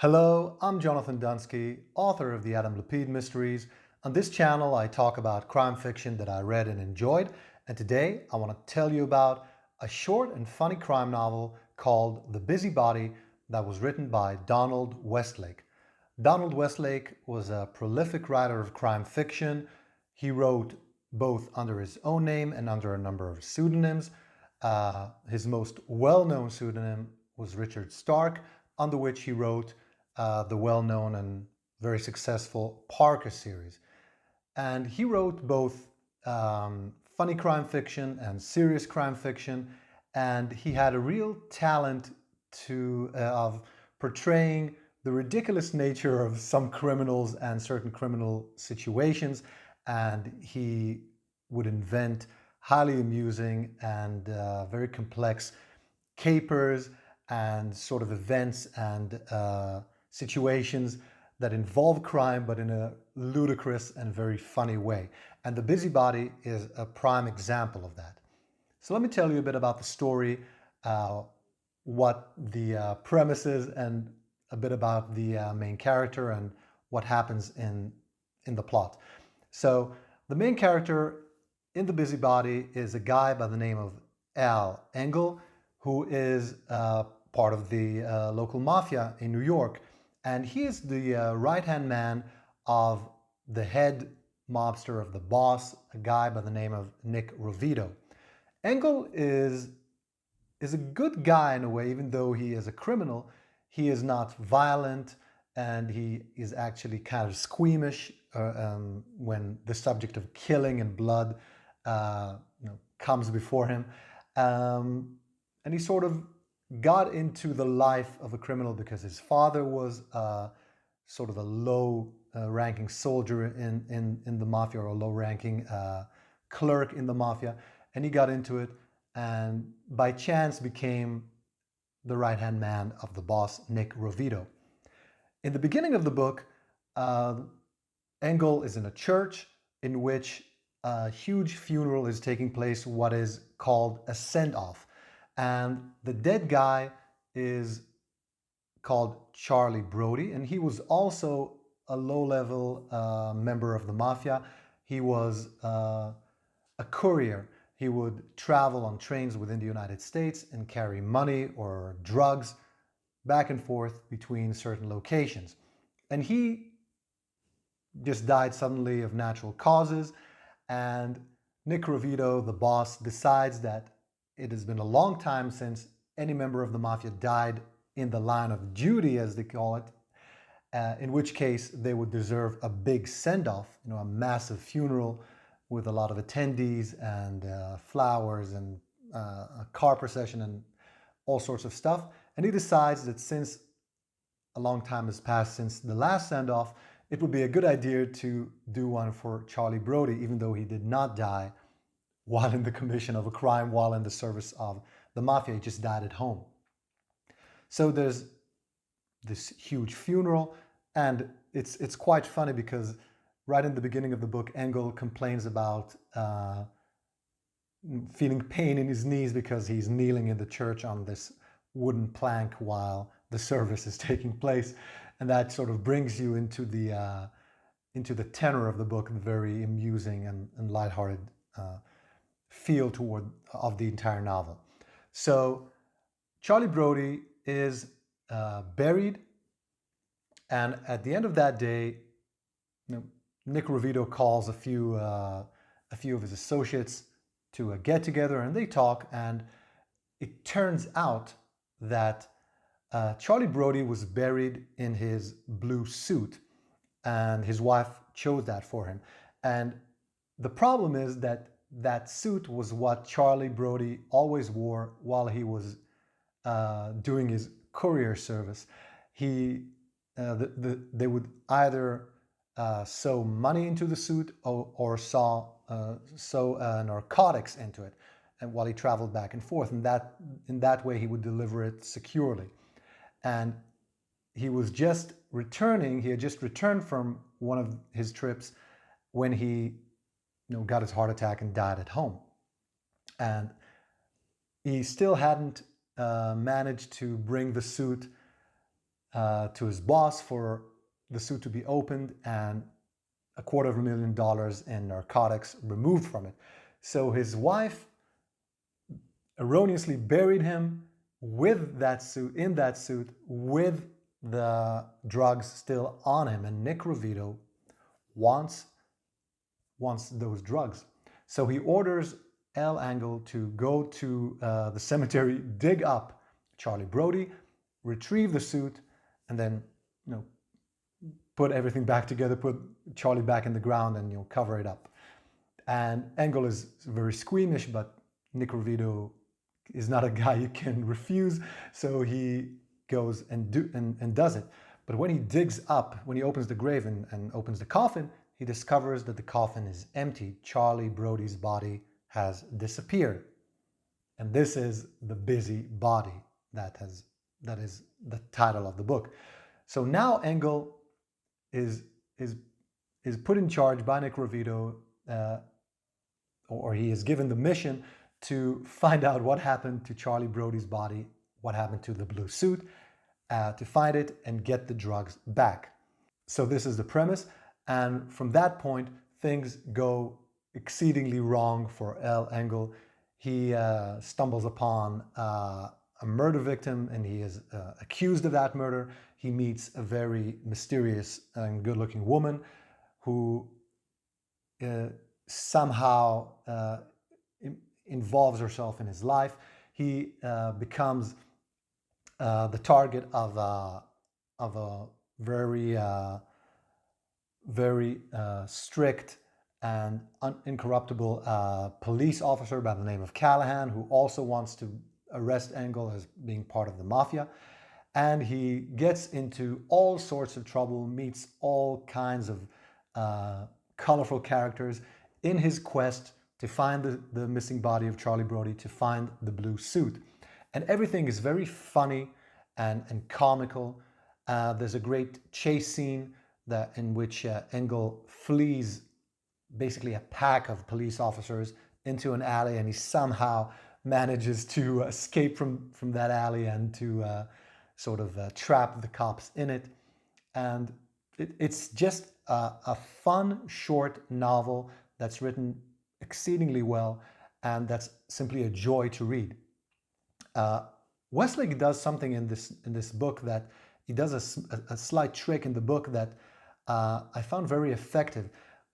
Hello, I'm Jonathan Dunksy, author of the Adam Lapid Mysteries. On this channel, I talk about crime fiction that I read and enjoyed, and today I want to tell you about a short and funny crime novel called The Busybody that was written by Donald Westlake. Donald Westlake was a prolific writer of crime fiction. He wrote both under his own name and under a number of pseudonyms. His most well-known pseudonym was Richard Stark, under which he wrote the well-known and very successful Parker series. And he wrote both funny crime fiction and serious crime fiction, and he had a real talent of portraying the ridiculous nature of some criminals and certain criminal situations, and he would invent highly amusing and very complex capers and sort of events and situations that involve crime, but in a ludicrous and very funny way. And The Busybody is a prime example of that. So let me tell you a bit about the story, what the premise is, and a bit about the main character and what happens in the plot. So the main character in The Busybody is a guy by the name of Al Engel, who is part of the local mafia in New York. And he is the right-hand man of the head mobster of the boss, a guy by the name of Nick Rovito. Engel is a good guy in a way, even though he is a criminal. He is not violent, and he is actually kind of squeamish when the subject of killing and blood comes before him. And he sort of got into the life of a criminal because his father was sort of a low-ranking soldier in the mafia, or a low-ranking clerk in the mafia, and he got into it and by chance became the right-hand man of the boss, Nick Rovito. In the beginning of the book, Engel is in a church in which a huge funeral is taking place, what is called a send-off. And the dead guy is called Charlie Brody, and he was also a low-level member of the mafia. He was a courier. He would travel on trains within the United States and carry money or drugs back and forth between certain locations. And he just died suddenly of natural causes, and Nick Rovito, the boss, decides that it has been a long time since any member of the mafia died in the line of duty, as they call it, in which case they would deserve a big send-off, a massive funeral with a lot of attendees and flowers and a car procession and all sorts of stuff. And he decides that since a long time has passed since the last send-off, it would be a good idea to do one for Charlie Brody, even though he did not die while in the commission of a crime, while in the service of the mafia. He just died at home. So there's this huge funeral, and it's quite funny because right in the beginning of the book, Engel complains about feeling pain in his knees because he's kneeling in the church on this wooden plank while the service is taking place. And that sort of brings you into the tenor of the book, the very amusing and lighthearted feel of the entire novel. So Charlie Brody is buried, and at the end of that day, Nick Rovito calls a few of his associates to get together, and they talk, and it turns out that Charlie Brody was buried in his blue suit, and his wife chose that for him. And the problem is that that suit was what Charlie Brody always wore while he was doing his courier service. They would either sew money into the suit or sew narcotics into it, and while he traveled back and forth, and in that way he would deliver it securely. And he was just returning. He had just returned from one of his trips when he got his heart attack and died at home. And he still hadn't managed to bring the suit to his boss for the suit to be opened and $250,000 in narcotics removed from it. So his wife erroneously buried him with that suit, in that suit, with the drugs still on him. And Nick Rovito wants those drugs. So he orders Al Engel to go to the cemetery, dig up Charlie Brody, retrieve the suit, and then, put everything back together, put Charlie back in the ground, and cover it up. And Engel is very squeamish, but Nick Rovito is not a guy you can refuse, so he goes and does it. But when he digs up, when he opens the grave and opens the coffin, he discovers that the coffin is empty. Charlie Brody's body has disappeared. And this is the busy body that is the title of the book. So now Engel is put in charge by Nick Rovito, or he is given the mission to find out what happened to Charlie Brody's body, what happened to the blue suit, to find it and get the drugs back. So this is the premise. And from that point, things go exceedingly wrong for Al Engel. He stumbles upon a murder victim, and he is accused of that murder. He meets a very mysterious and good-looking woman who somehow involves herself in his life. He becomes the target of a very strict and incorruptible police officer by the name of Callahan, who also wants to arrest Engel as being part of the mafia. And he gets into all sorts of trouble, meets all kinds of colorful characters in his quest to find the missing body of Charlie Brody, to find the blue suit. And everything is very funny and comical. There's a great chase scene in which Engel flees basically a pack of police officers into an alley, and he somehow manages to escape from that alley and to sort of trap the cops in it. And it's just a fun, short novel that's written exceedingly well, and that's simply a joy to read. Westlake does something in this book that he does a slight trick in the book that I found very effective.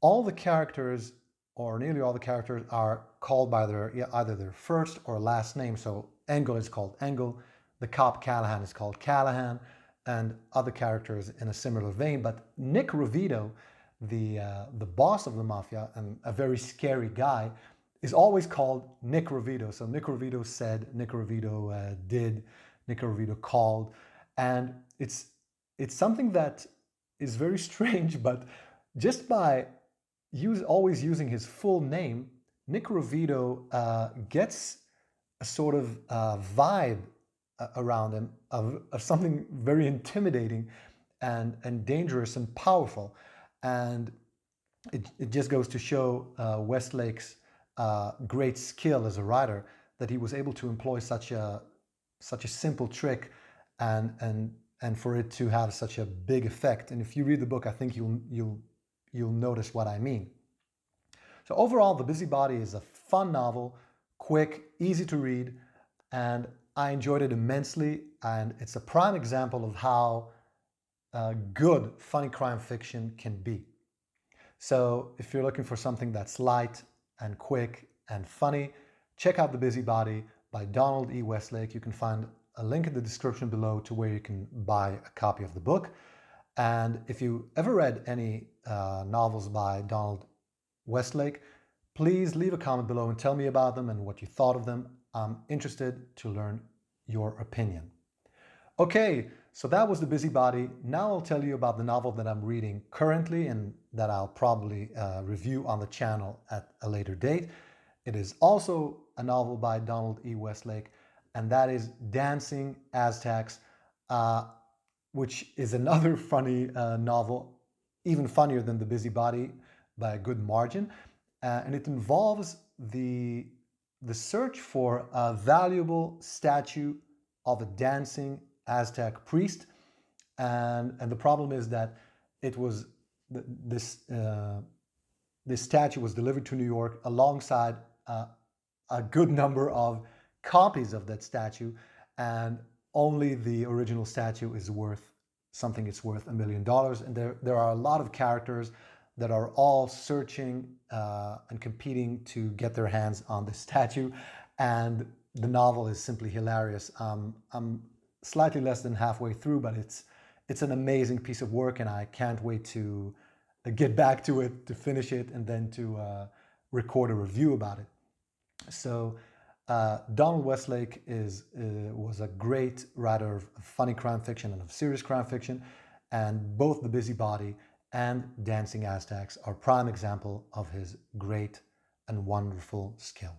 All the characters, or nearly all the characters, are called by either their first or last name. So Engel is called Engel, the cop Callahan is called Callahan, and other characters in a similar vein. But Nick Rovito, the boss of the mafia and a very scary guy, is always called Nick Rovito. So Nick Rovito said, Nick Rovito did, Nick Rovito called. And it's something that is very strange, but just by always using his full name, Nick Rovito gets a sort of vibe around him of something very intimidating and dangerous and powerful. And it just goes to show Westlake's great skill as a writer, that he was able to employ such a simple trick and for it to have such a big effect. And if you read the book, I think you'll notice what I mean. So overall, The Busybody is a fun novel, quick, easy to read, and I enjoyed it immensely. And it's a prime example of how good funny crime fiction can be. So if you're looking for something that's light and quick and funny, check out The Busybody by Donald E. Westlake. You can find a link in the description below to where you can buy a copy of the book. And if you ever read any novels by Donald Westlake, please leave a comment below and tell me about them and what you thought of them. I'm interested to learn your opinion. Okay, so that was The Busybody. Now I'll tell you about the novel that I'm reading currently and that I'll probably review on the channel at a later date. It is also a novel by Donald E. Westlake, and that is Dancing Aztecs, which is another funny novel, even funnier than The Busybody by a good margin. And it involves the search for a valuable statue of a dancing Aztec priest. And the problem is that it was this this statue was delivered to New York alongside a good number of copies of that statue, and only the original statue is worth something. It's worth $1 million, and there are a lot of characters that are all searching and competing to get their hands on the statue, and the novel is simply hilarious. I'm slightly less than halfway through, but it's an amazing piece of work, and I can't wait to get back to it, to finish it, and then to record a review about it. So Donald Westlake was a great writer of funny crime fiction and of serious crime fiction, and both The Busybody and Dancing Aztecs are prime example of his great and wonderful skill.